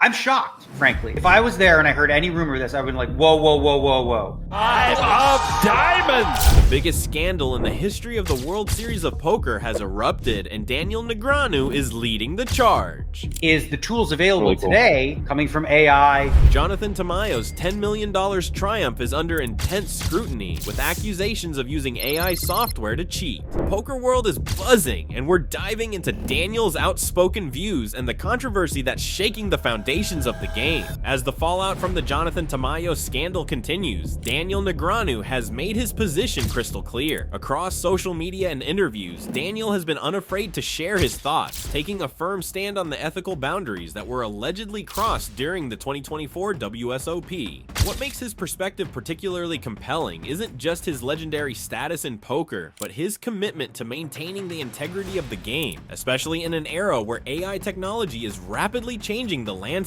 I'm shocked, frankly. If I was there and I heard any rumor of this, I would be like, whoa, whoa, whoa, whoa, whoa. 5 of diamonds! The biggest scandal in the history of the World Series of Poker has erupted, and Daniel Negreanu is leading the charge. Is the tools available today coming from AI? Jonathan Tamayo's $10 million triumph is under intense scrutiny, with accusations of using AI software to cheat. Poker world is buzzing, and we're diving into Daniel's outspoken views and the controversy that's shaking the foundations of the game. As the fallout from the Jonathan Tamayo scandal continues, Daniel Negreanu has made his position crystal clear. Across social media and interviews, Daniel has been unafraid to share his thoughts, taking a firm stand on the ethical boundaries that were allegedly crossed during the 2024 WSOP. What makes his perspective particularly compelling isn't just his legendary status in poker, but his commitment to maintaining the integrity of the game, especially in an era where AI technology is rapidly changing the landscape.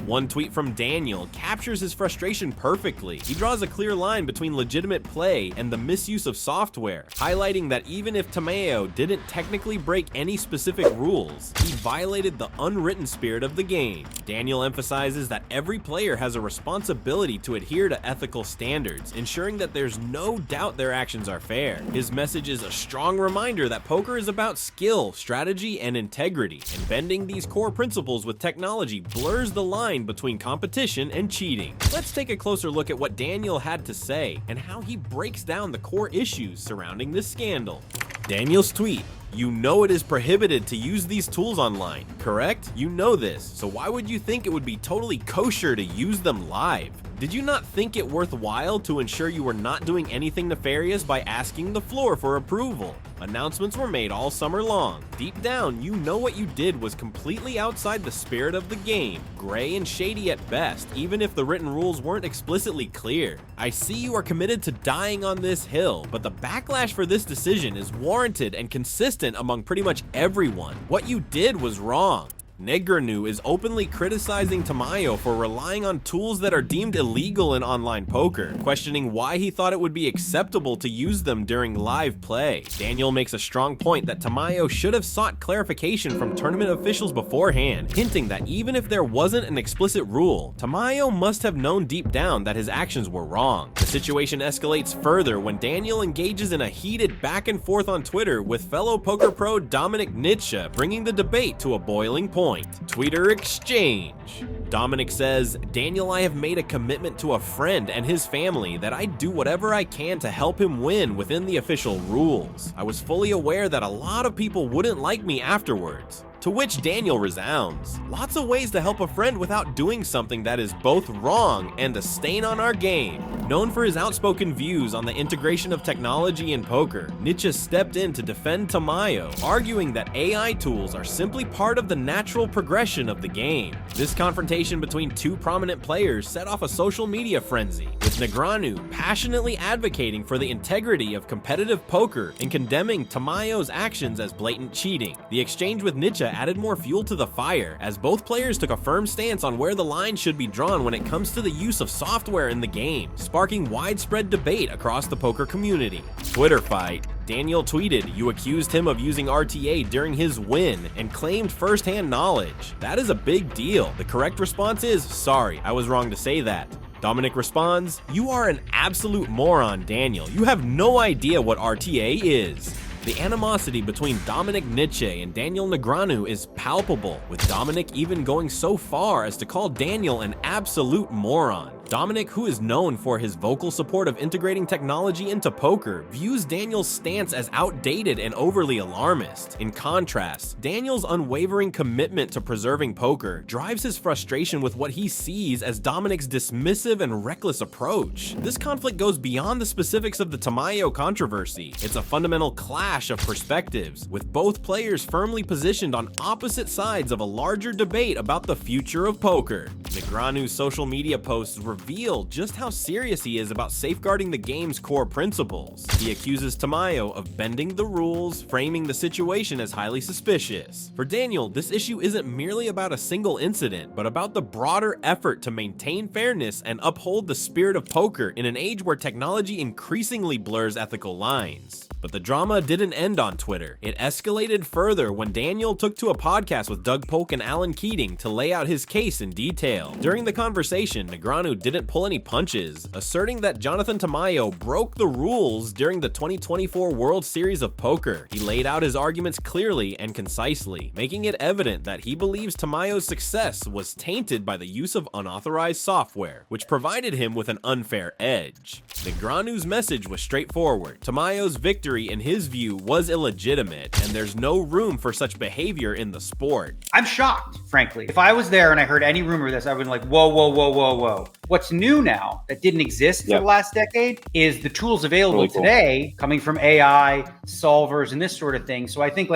One tweet from Daniel captures his frustration perfectly. He draws a clear line between legitimate play and the misuse of software, highlighting that even if Tamayo didn't technically break any specific rules, he violated the unwritten spirit of the game. Daniel emphasizes that every player has a responsibility to adhere to ethical standards, ensuring that there's no doubt their actions are fair. His message is a strong reminder that poker is about skill, strategy, and integrity, and bending these core principles with technology blurs the line between competition and cheating. Let's take a closer look at what Daniel had to say and how he breaks down the core issues surrounding this scandal. Daniel's tweet: "You know it is prohibited to use these tools online, correct? You know this, so why would you think it would be totally kosher to use them live? Did you not think it worthwhile to ensure you were not doing anything nefarious by asking the floor for approval? Announcements were made all summer long. Deep down, you know what you did was completely outside the spirit of the game, gray and shady at best, even if the written rules weren't explicitly clear. I see you are committed to dying on this hill, but the backlash for this decision is warranted and consistent among pretty much everyone. What you did was wrong." Negreanu is openly criticizing Tamayo for relying on tools that are deemed illegal in online poker, questioning why he thought it would be acceptable to use them during live play. Daniel makes a strong point that Tamayo should have sought clarification from tournament officials beforehand, hinting that even if there wasn't an explicit rule, Tamayo must have known deep down that his actions were wrong. The situation escalates further when Daniel engages in a heated back and forth on Twitter with fellow poker pro Dominic Nietzsche, bringing the debate to a boiling point. Tweeter exchange. Dominic says, "Daniel, I have made a commitment to a friend and his family that I'd do whatever I can to help him win within the official rules. I was fully aware that a lot of people wouldn't like me afterwards." To which Daniel resounds, "Lots of ways to help a friend without doing something that is both wrong and a stain on our game." Known for his outspoken views on the integration of technology in poker, Nietzsche stepped in to defend Tamayo, arguing that AI tools are simply part of the natural progression of the game. This confrontation between two prominent players set off a social media frenzy, with Negreanu passionately advocating for the integrity of competitive poker and condemning Tamayo's actions as blatant cheating. The exchange with Nietzsche added more fuel to the fire, as both players took a firm stance on where the line should be drawn when it comes to the use of software in the game, sparking widespread debate across the poker community. Twitter fight. Daniel tweeted, "You accused him of using RTA during his win and claimed first-hand knowledge. That is a big deal. The correct response is, sorry, I was wrong to say that." Dominic responds, "You are an absolute moron, Daniel. You have no idea what RTA is." The animosity between Dominic Nietzsche and Daniel Negreanu is palpable, with Dominic even going so far as to call Daniel an absolute moron. Dominic, who is known for his vocal support of integrating technology into poker, views Daniel's stance as outdated and overly alarmist. In contrast, Daniel's unwavering commitment to preserving poker drives his frustration with what he sees as Dominic's dismissive and reckless approach. This conflict goes beyond the specifics of the Tamayo controversy. It's a fundamental clash of perspectives, with both players firmly positioned on opposite sides of a larger debate about the future of poker. Negreanu's social media posts reveal just how serious he is about safeguarding the game's core principles. He accuses Tamayo of bending the rules, framing the situation as highly suspicious. For Daniel, this issue isn't merely about a single incident, but about the broader effort to maintain fairness and uphold the spirit of poker in an age where technology increasingly blurs ethical lines. But the drama didn't end on Twitter. It escalated further when Daniel took to a podcast with Doug Polk and Alan Keating to lay out his case in detail. During the conversation, Negreanu didn't pull any punches, asserting that Jonathan Tamayo broke the rules during the 2024 World Series of Poker. He laid out his arguments clearly and concisely, making it evident that he believes Tamayo's success was tainted by the use of unauthorized software, which provided him with an unfair edge. Negreanu's message was straightforward. Tamayo's victory, in his view, was illegitimate, and there's no room for such behavior in the sport. I'm shocked, frankly. If I was there and I heard any rumor of this, I would be like, whoa, whoa, whoa, whoa, whoa. What's new now that didn't exist for the last decade is the tools available today coming from AI, solvers, and this sort of thing. So I think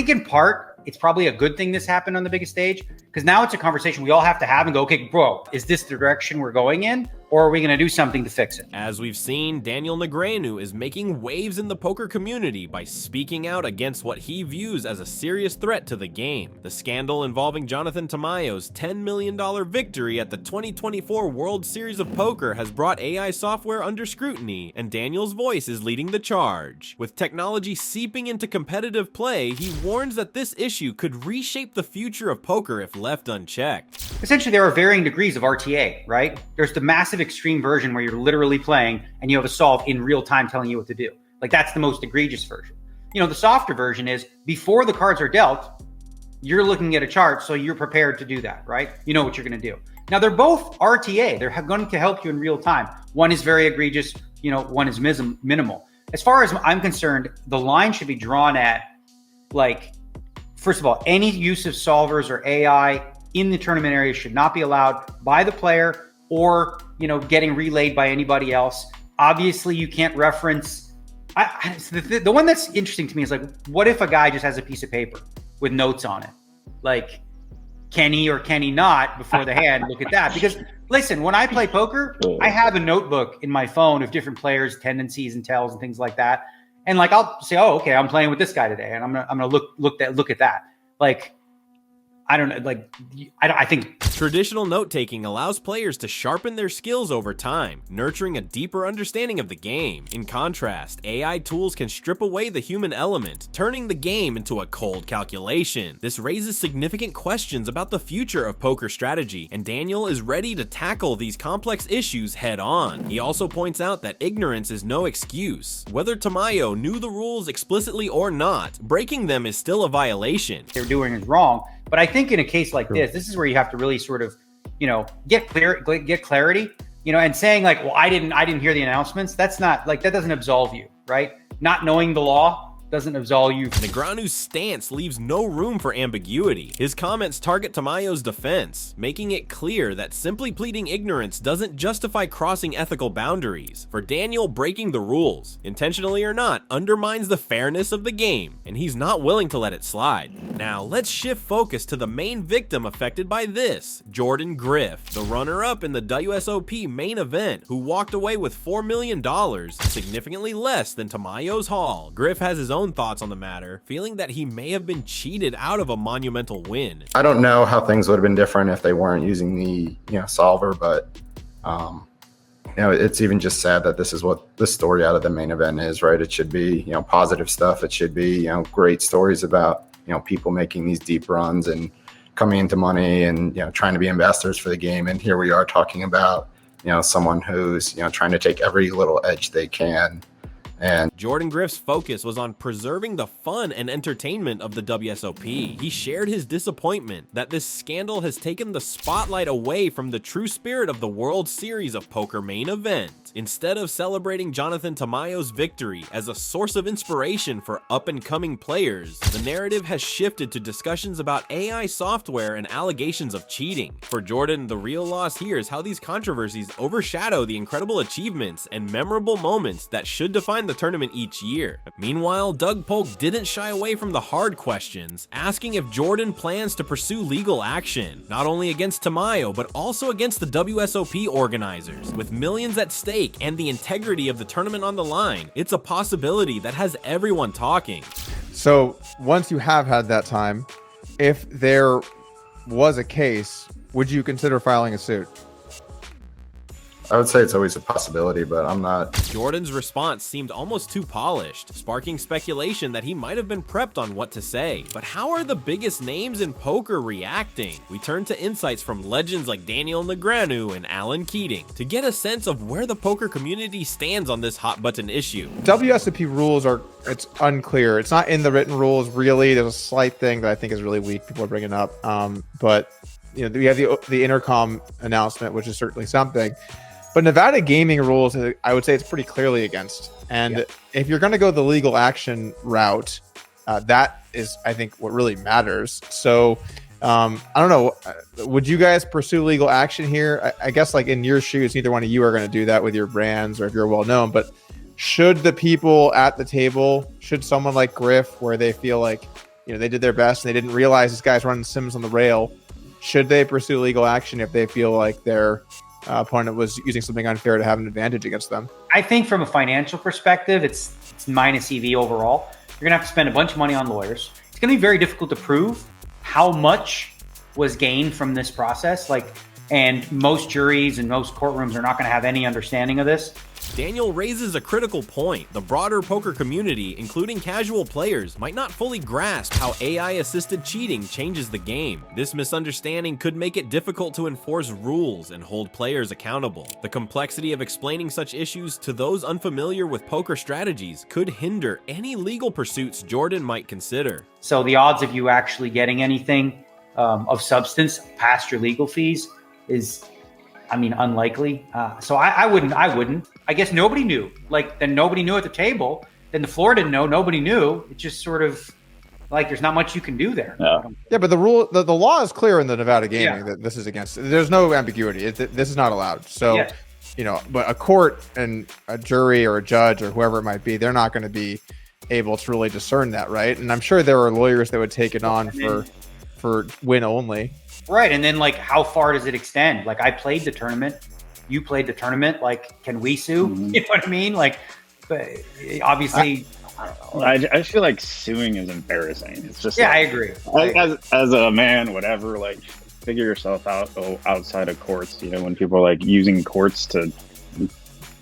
in part, it's probably a good thing this happened on the biggest stage, because now it's a conversation we all have to have and go, okay, bro, is this the direction we're going in? Or are we going to do something to fix it? As we've seen, Daniel Negreanu is making waves in the poker community by speaking out against what he views as a serious threat to the game. The scandal involving Jonathan Tamayo's $10 million victory at the 2024 World Series of Poker has brought AI software under scrutiny, and Daniel's voice is leading the charge. With technology seeping into competitive play, he warns that this issue could reshape the future of poker if left unchecked. Essentially, there are varying degrees of RTA, right? There's the massive extreme version where you're literally playing and you have a solve in real time telling you what to do. Like, that's the most egregious version. You know, the softer version is before the cards are dealt, you're looking at a chart, so you're prepared to do that, right? You know what you're going to do. Now, they're both RTA. They're going to help you in real time. One is very egregious, you know, one is minimal. As far as I'm concerned, the line should be drawn at, like, first of all, any use of solvers or AI in the tournament area should not be allowed by the player or, you know, getting relayed by anybody else. Obviously, you can't reference. The one that's interesting to me is, like, what if a guy just has a piece of paper with notes on it? Like, can he or can he not, before the hand, look at that? Because, listen, when I play poker, I have a notebook in my phone of different players' tendencies and tells and things like that. And, like, I'll say, oh, okay, I'm playing with this guy today, and I'm gonna look at that. Like, I don't know, like, I think traditional note-taking allows players to sharpen their skills over time, nurturing a deeper understanding of the game. In contrast, AI tools can strip away the human element, turning the game into a cold calculation. This raises significant questions about the future of poker strategy, and Daniel is ready to tackle these complex issues head-on. He also points out that ignorance is no excuse. Whether Tamayo knew the rules explicitly or not, breaking them is still a violation. they're doing is wrong. But I think in a case like this is where you have to really sort of, you know, get clarity, you know, and saying, like, well, I didn't hear the announcements. That's not, like, that doesn't absolve you, right? Not knowing the law doesn't absolve you. Negreanu's stance leaves no room for ambiguity. His comments target Tamayo's defense, making it clear that simply pleading ignorance doesn't justify crossing ethical boundaries. For Daniel, breaking the rules, intentionally or not, undermines the fairness of the game, and he's not willing to let it slide. Now, let's shift focus to the main victim affected by this, Jordan Griff, the runner-up in the WSOP main event, who walked away with $4 million, significantly less than Tamayo's haul. Griff has his own thoughts on the matter, feeling that he may have been cheated out of a monumental win. I don't know how things would have been different if they weren't using the solver, but it's even just sad that this is what the story out of the main event is, right? It should be positive stuff. It should be great stories about people making these deep runs and coming into money and trying to be ambassadors for the game. And here we are talking about someone who's trying to take every little edge they can. And Jordan Griff's focus was on preserving the fun and entertainment of the WSOP. He shared his disappointment that this scandal has taken the spotlight away from the true spirit of the World Series of Poker main event. Instead of celebrating Jonathan Tamayo's victory as a source of inspiration for up-and-coming players, the narrative has shifted to discussions about AI software and allegations of cheating. For Jordan, the real loss here is how these controversies overshadow the incredible achievements and memorable moments that should define the tournament each year. Meanwhile, Doug Polk didn't shy away from the hard questions, asking if Jordan plans to pursue legal action, not only against Tamayo, but also against the WSOP organizers. With millions at stake and the integrity of the tournament on the line, it's a possibility that has everyone talking. So once you have had that time, if there was a case, would you consider filing a suit? I would say it's always a possibility, but I'm not. Jordan's response seemed almost too polished, sparking speculation that he might have been prepped on what to say. But how are the biggest names in poker reacting? We turn to insights from legends like Daniel Negreanu and Alan Keating to get a sense of where the poker community stands on this hot button issue. WSOP rules it's unclear. It's not in the written rules, really. There's a slight thing that I think is really weak. People are bringing up. But you know, we have the intercom announcement, which is certainly something. But Nevada gaming rules, I would say it's pretty clearly against. And if you're going to go the legal action route, that is, I think, what really matters. So I don't know. Would you guys pursue legal action here? I guess like in your shoes, neither one of you are going to do that with your brands or if you're well known. But should the people at the table, should someone like Griff, where they feel like, you know, they did their best and they didn't realize this guy's running sims on the rail, should they pursue legal action if they feel like their opponent was using something unfair to have an advantage against them? I think from a financial perspective, it's minus EV overall. You're going to have to spend a bunch of money on lawyers. It's going to be very difficult to prove how much was gained from this process. And most juries and most courtrooms are not going to have any understanding of this. Daniel raises a critical point. The broader poker community, including casual players, might not fully grasp how AI-assisted cheating changes the game. This misunderstanding could make it difficult to enforce rules and hold players accountable. The complexity of explaining such issues to those unfamiliar with poker strategies could hinder any legal pursuits Jordan might consider. So the odds of you actually getting anything of substance past your legal fees is, unlikely. So I wouldn't. I guess nobody knew. Then nobody knew at the table. Then the floor didn't know. Nobody knew. It's just sort of like there's not much you can do there. Yeah, but the law is clear in the Nevada gaming that this is against. There's no ambiguity. This is not allowed. So, you know, but a court and a jury or a judge or whoever it might be, they're not going to be able to really discern that, right? And I'm sure there are lawyers that would take it on for win only. Right. And then how far does it extend? I played the tournament. You played the tournament. Can we sue? Mm-hmm. You know what I mean? But obviously, I don't know. I just feel like suing is embarrassing. It's just I agree. As a man, whatever, figure yourself out outside of courts. You know, when people are using courts to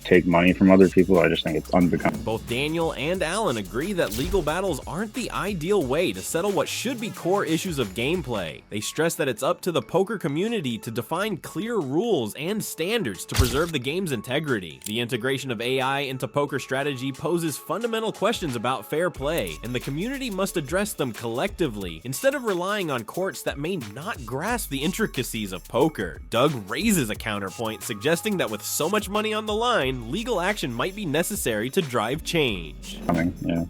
take money from other people, I just think it's unbecoming. Both Daniel and Alan agree that legal battles aren't the ideal way to settle what should be core issues of gameplay. They stress that it's up to the poker community to define clear rules and standards to preserve the game's integrity. The integration of AI into poker strategy poses fundamental questions about fair play, and the community must address them collectively instead of relying on courts that may not grasp the intricacies of poker. Doug raises a counterpoint, suggesting that with so much money on the line, legal action might be necessary to drive change. Yeah.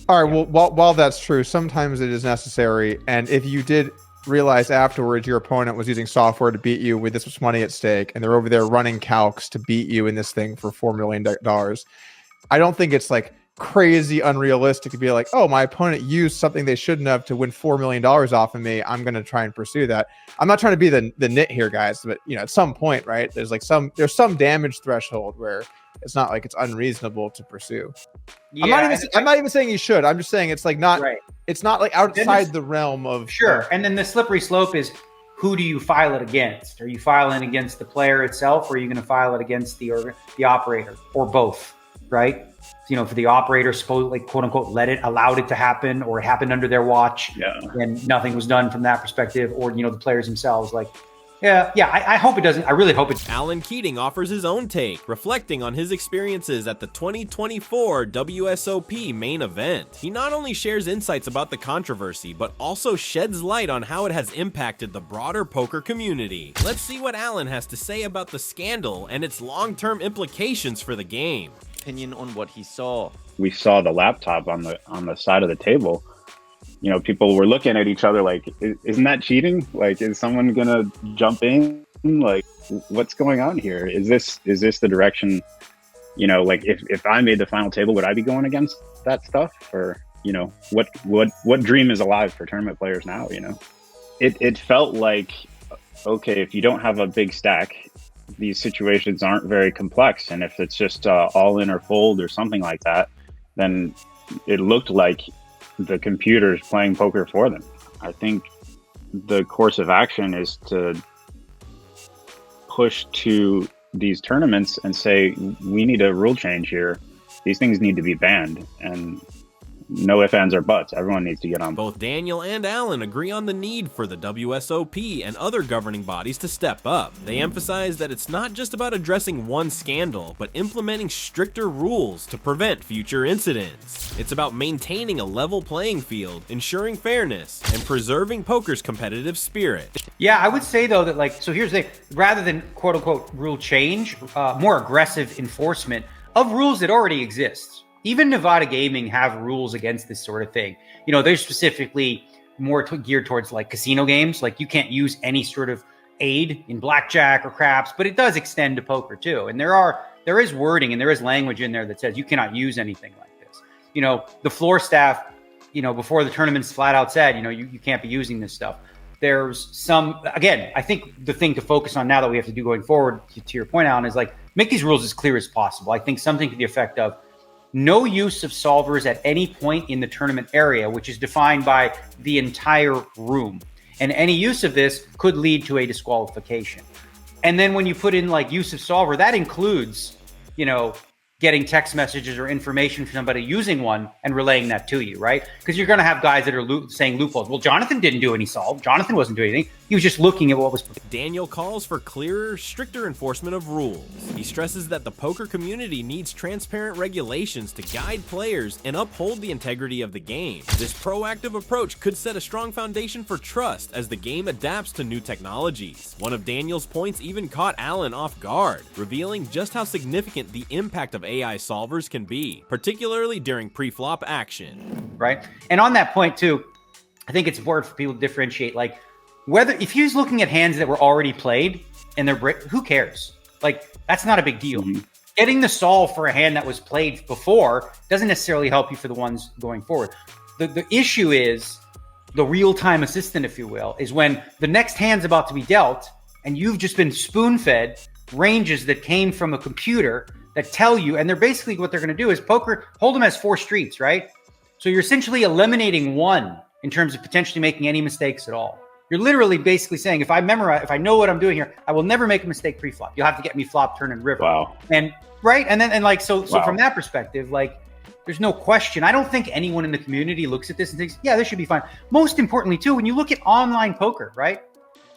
All right, well, while that's true, sometimes it is necessary. And if you did realize afterwards your opponent was using software to beat you with this much money at stake, and they're over there running calcs to beat you in this thing for $4 million, I don't think it's crazy unrealistic to be like, oh, my opponent used something they shouldn't have to win $4 million off of me. I'm going to try and pursue that. I'm not trying to be the nit here, guys, but you know, at some point, right, there's some damage threshold where it's not it's unreasonable to pursue. Yeah, I'm not even saying you should. I'm just saying it's not right. It's not outside the realm of And then the slippery slope is, who do you file it against? Are you filing against the player itself, or are you going to file it against the operator, or both? Right? You know, for the operator, supposedly, quote unquote, allowed it to happen, or it happened under their watch, and nothing was done from that perspective, or the players themselves, I hope it doesn't. I really hope it. Alan Keating offers his own take, reflecting on his experiences at the 2024 WSOP main event. He not only shares insights about the controversy, but also sheds light on how it has impacted the broader poker community. Let's see what Alan has to say about the scandal and its long-term implications for the game. Opinion on what he saw. We saw the laptop on the side of the table. You know, people were looking at each other isn't that cheating? Is someone gonna jump in? What's going on here? Is this the direction You know, like if I made the final table, would I be going against that stuff? Or, you know, what dream is alive for tournament players now? You know, it felt like, okay, if you don't have a big stack, these situations aren't very complex. And if it's just all in or fold or something like that, then it looked like the computer's playing poker for them. I think the course of action is to push to these tournaments and say, we need a rule change here. These things need to be banned. And no ifs, ands, or buts. Everyone needs to get on. Both Daniel and Alan agree on the need for the WSOP and other governing bodies to step up. They emphasize that it's not just about addressing one scandal, but implementing stricter rules to prevent future incidents. It's about maintaining a level playing field, ensuring fairness, and preserving poker's competitive spirit. Yeah, I would say though that, like, so here's the thing, rather than quote unquote rule change, more aggressive enforcement of rules that already exist. Even Nevada Gaming have rules against this sort of thing. You know, they're specifically more geared towards like casino games. Like you can't use any sort of aid in blackjack or craps, but it does extend to poker too. And there is wording and there is language in there that says you cannot use anything like this. You know, the floor staff, you know, before the tournaments flat out said, you know, you can't be using this stuff. There's some, again, I think the thing to focus on now that we have to do going forward, to your point, Alan, is like make these rules as clear as possible. I think something to the effect of no use of solvers at any point in the tournament area, which is defined by the entire room. And any use of this could lead to a disqualification. And then when you put in like use of solver, that includes, you know, getting text messages or information from somebody using one and relaying that to you, right? Because you're going to have guys that are saying loopholes. Well, Jonathan didn't do any solve. Jonathan wasn't doing anything. He was just looking at what was. Daniel calls for clearer, stricter enforcement of rules. He stresses that the poker community needs transparent regulations to guide players and uphold the integrity of the game. This proactive approach could set a strong foundation for trust as the game adapts to new technologies. One of Daniel's points even caught Alan off guard, revealing just how significant the impact of AI solvers can be, particularly during pre-flop action. Right. And on that point too, I think it's important for people to differentiate, like whether if he's looking at hands that were already played and they're who cares? Like that's not a big deal. Mm-hmm. Getting the solve for a hand that was played before doesn't necessarily help you for the ones going forward. The issue is the real-time assistant, if you will, is when the next hand's about to be dealt and you've just been spoon-fed ranges that came from a computer that tell you, and they're basically what they're going to do is poker, Hold'em has 4 streets, right? So you're essentially eliminating one in terms of potentially making any mistakes at all. You're literally basically saying, if I know what I'm doing here, I will never make a mistake pre-flop. You'll have to get me flop, turn, and river. Wow. And right, and like so wow. From that perspective, like there's no question. I don't think anyone in the community looks at this and thinks, yeah, this should be fine. Most importantly, too, when you look at online poker, right?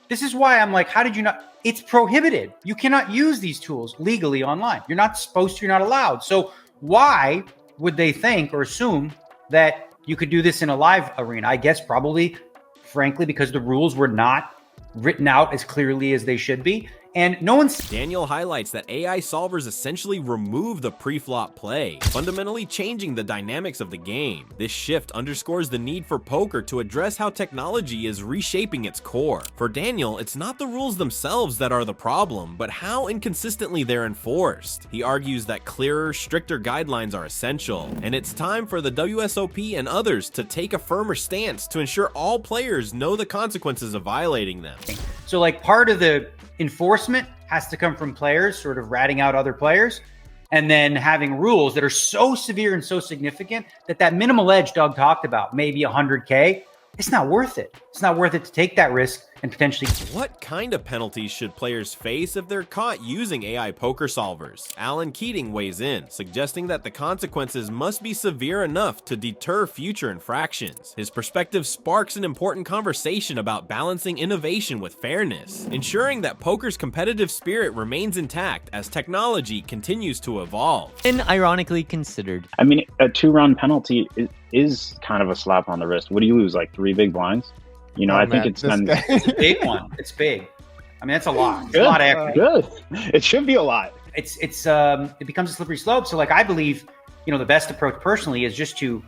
This is why I'm like, how did you not? It's prohibited. You cannot use these tools legally online. You're not supposed to, you're not allowed. So why would they think or assume that you could do this in a live arena? I guess probably, frankly, because the rules were not written out as clearly as they should be. And no one's. Daniel highlights that AI solvers essentially remove the pre-flop play, fundamentally changing the dynamics of the game. This shift underscores the need for poker to address how technology is reshaping its core. For Daniel, it's not the rules themselves that are the problem, but how inconsistently they're enforced. He argues that clearer, stricter guidelines are essential, and it's time for the WSOP and others to take a firmer stance to ensure all players know the consequences of violating them. So like part of the enforcement has to come from players sort of ratting out other players and then having rules that are so severe and so significant that minimal edge Doug talked about, maybe 100K, it's not worth it. It's not worth it to take that risk and potentially. What kind of penalties should players face if they're caught using AI poker solvers? Alan Keating weighs in, suggesting that the consequences must be severe enough to deter future infractions. His perspective sparks an important conversation about balancing innovation with fairness, ensuring that poker's competitive spirit remains intact as technology continues to evolve. And ironically considered. I mean, a 2-round penalty is kind of a slap on the wrist. What do you lose, like 3 big blinds? You know, I think it's been it's a big one. It's big. I mean, that's a lot. It's a lot of equity. Good. It should be a lot. It becomes a slippery slope. So like I believe, you know, the best approach personally is just to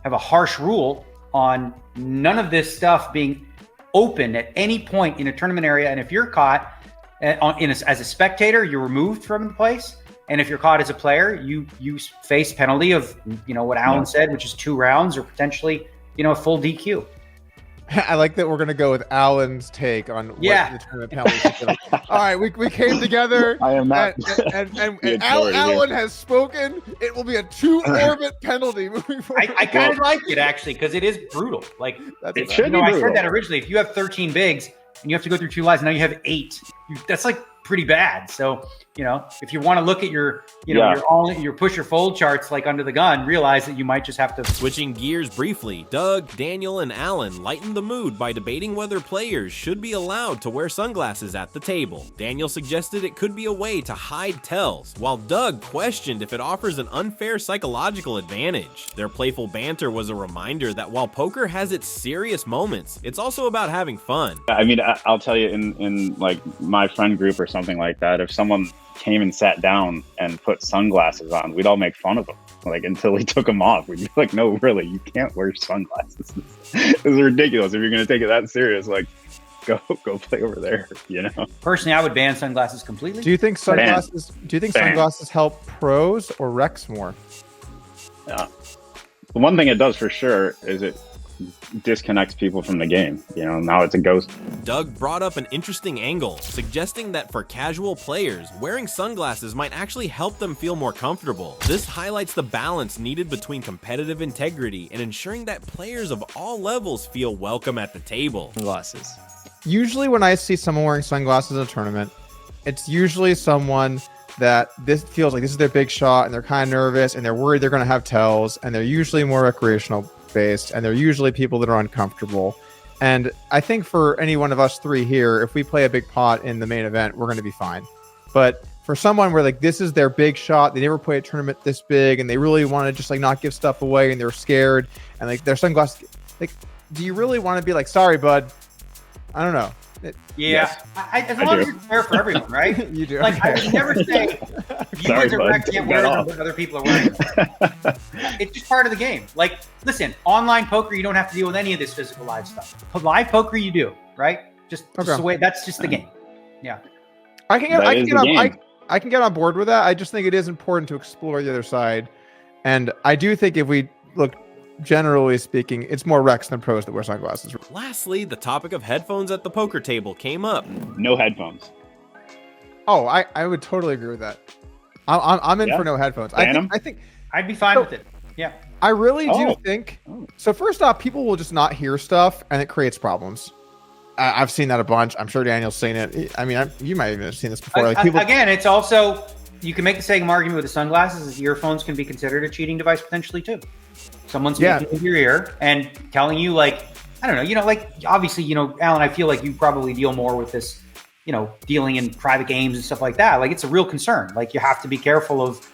have a harsh rule on none of this stuff being open at any point in a tournament area. And if you're caught as a spectator, you're removed from the place. And if you're caught as a player, you face penalty of, what Alan said, which is 2 rounds or potentially, a full DQ. I like that we're going to go with Alan's take on what the tournament penalty should be. All right, we came together. I am not. And Alan has spoken. It will be a 2-orbit penalty moving forward. I kind of like it, actually, because it is brutal. Like, it should be brutal. I said that originally. If you have 13 bigs and you have to go through 2 lives, now you have 8. That's like pretty bad. So, if you want to look at your, your push or fold charts like under the gun, realize that you might just have to. Switching gears briefly, Doug, Daniel, and Alan lightened the mood by debating whether players should be allowed to wear sunglasses at the table. Daniel suggested it could be a way to hide tells, while Doug questioned if it offers an unfair psychological advantage. Their playful banter was a reminder that while poker has its serious moments, it's also about having fun. I mean, I'll tell you, in like my friend group or something like that, if someone came and sat down and put sunglasses on, we'd all make fun of him, like, until he took them off. We'd be like, no, really, you can't wear sunglasses. This is ridiculous. If you're going to take it that serious, like, go play over there, Personally, I would ban sunglasses completely. Do you think sunglasses help pros or Rex more? Yeah. The one thing it does for sure is it disconnects people from the game. Now it's a ghost. Doug brought up an interesting angle, suggesting that for casual players, wearing sunglasses might actually help them feel more comfortable. This highlights the balance needed between competitive integrity and ensuring that players of all levels feel welcome at the table. Sunglasses. Usually when I see someone wearing sunglasses in a tournament, it's usually someone that this feels like this is their big shot and they're kind of nervous and they're worried they're going to have tells, and they're usually more recreational based, and they're usually people that are uncomfortable. And I think for any one of us 3 here, if we play a big pot in the main event, we're going to be fine. But for someone where like this is their big shot, they never play a tournament this big, and they really want to just like not give stuff away, and they're scared, and like their sunglasses, like, do you really want to be like, sorry, bud? I don't know. As long as it's fair for everyone, right? You do. Like, Okay. I would never say you as a rec can't wear them, but other people are wearing them. It's just part of the game. Like, listen, online poker, you don't have to deal with any of this physical live stuff. But live poker, you do, right? Just the way, that's just the game. Yeah. I can get on board with that. I just think it is important to explore the other side. And I do think if we look, generally speaking, it's more Rex than pros that wear sunglasses. Lastly, the topic of headphones at the poker table came up. No headphones. Oh, I would totally agree with that. I'm in for no headphones. I think I'd be fine with it. Yeah. I really do think. So first off, people will just not hear stuff, and it creates problems. I've seen that a bunch. I'm sure Daniel's seen it. I mean, you might even have seen this before. Like people, again, it's also, you can make the same argument with the sunglasses as earphones can be considered a cheating device potentially too. Someone's speaking into your ear and telling you, like, I don't know, like, obviously, Alan, I feel like you probably deal more with this, dealing in private games and stuff like that. Like, it's a real concern. Like, you have to be careful of,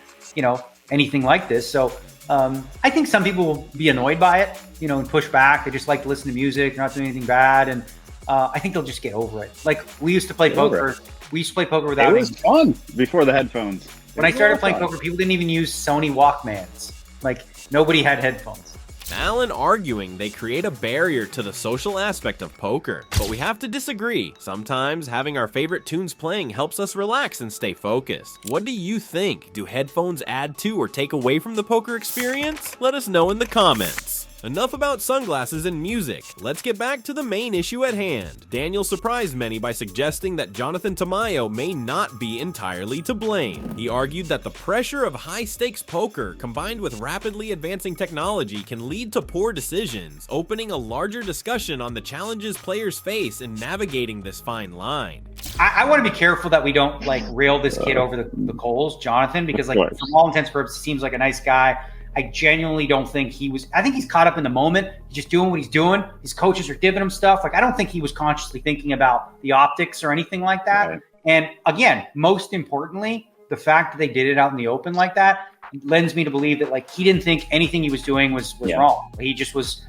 anything like this. So I think some people will be annoyed by it, and push back. They just like to listen to music, not doing anything bad. And I think they'll just get over it. Like, we used to play poker. We used to play poker without. It was fun before the headphones. When I started playing poker, people didn't even use Sony Walkmans. Like, nobody had headphones. Alan arguing they create a barrier to the social aspect of poker, but we have to disagree. Sometimes having our favorite tunes playing helps us relax and stay focused. What do you think? Do headphones add to or take away from the poker experience? Let us know in the comments. Enough about sunglasses and music. Let's get back to the main issue at hand. Daniel surprised many by suggesting that Jonathan Tamayo may not be entirely to blame. He argued that the pressure of high-stakes poker combined with rapidly advancing technology can lead to poor decisions, opening a larger discussion on the challenges players face in navigating this fine line. I want to be careful that we don't, like, rail this kid over the coals, Jonathan, because, like, from all intents and purposes, he seems like a nice guy. I genuinely don't think I think he's caught up in the moment. He's just doing what he's doing. His coaches are giving him stuff. Like, I don't think he was consciously thinking about the optics or anything like that. Right. And again, most importantly, the fact that they did it out in the open like that lends me to believe that, like, he didn't think anything he was doing was wrong. He just was,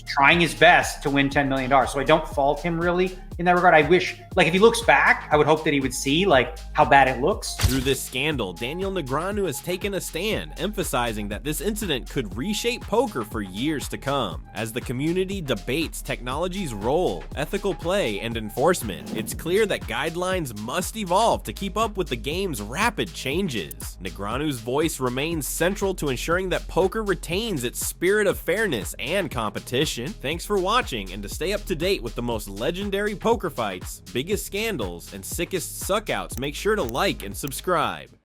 trying his best to win $10 million. So I don't fault him really in that regard. I wish, like, if he looks back, I would hope that he would see like how bad it looks. Through this scandal, Daniel Negreanu has taken a stand, emphasizing that this incident could reshape poker for years to come. As the community debates technology's role, ethical play, and enforcement, it's clear that guidelines must evolve to keep up with the game's rapid changes. Negreanu's voice remains central to ensuring that poker retains its spirit of fairness and competition. Thanks for watching, and to stay up to date with the most legendary poker fights, biggest scandals, and sickest suckouts, make sure to like and subscribe.